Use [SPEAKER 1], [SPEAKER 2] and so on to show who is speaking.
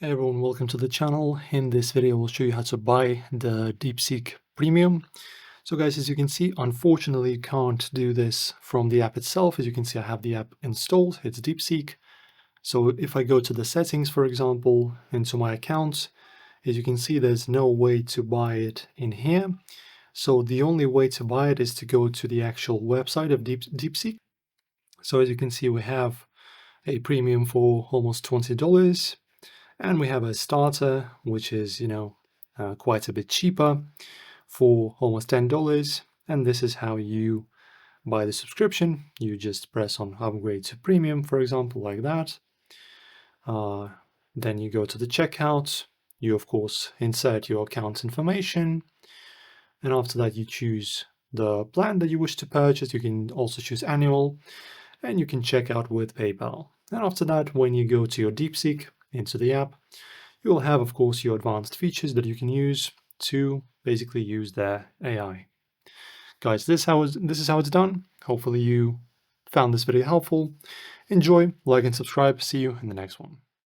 [SPEAKER 1] Hey everyone, welcome to the channel. In this video, we'll show you how to buy the DeepSeek Premium. So guys, as you can see, unfortunately, you can't do this from the app itself. As you can see, I have the app installed. It's DeepSeek. So if I go to the settings, for example, into my account, as you can see, there's no way to buy it in here. So the only way to buy it is to go to the actual website of DeepSeek. So as you can see, we have a premium for almost $20. And we have a starter, which is, quite a bit cheaper for almost $10. And this is how you buy the subscription. You just press on upgrade to premium, for example, like that. Then you go to the checkout. You, of course, insert your account information. And after that, you choose the plan that you wish to purchase. You can also choose annual, and you can check out with PayPal. And after that, when you go to your DeepSeek into the app, you will have, of course, your advanced features that you can use to basically use their AI. Guys, this is how it's done. Hopefully you found this video helpful. Enjoy, like and subscribe. See you in the next one.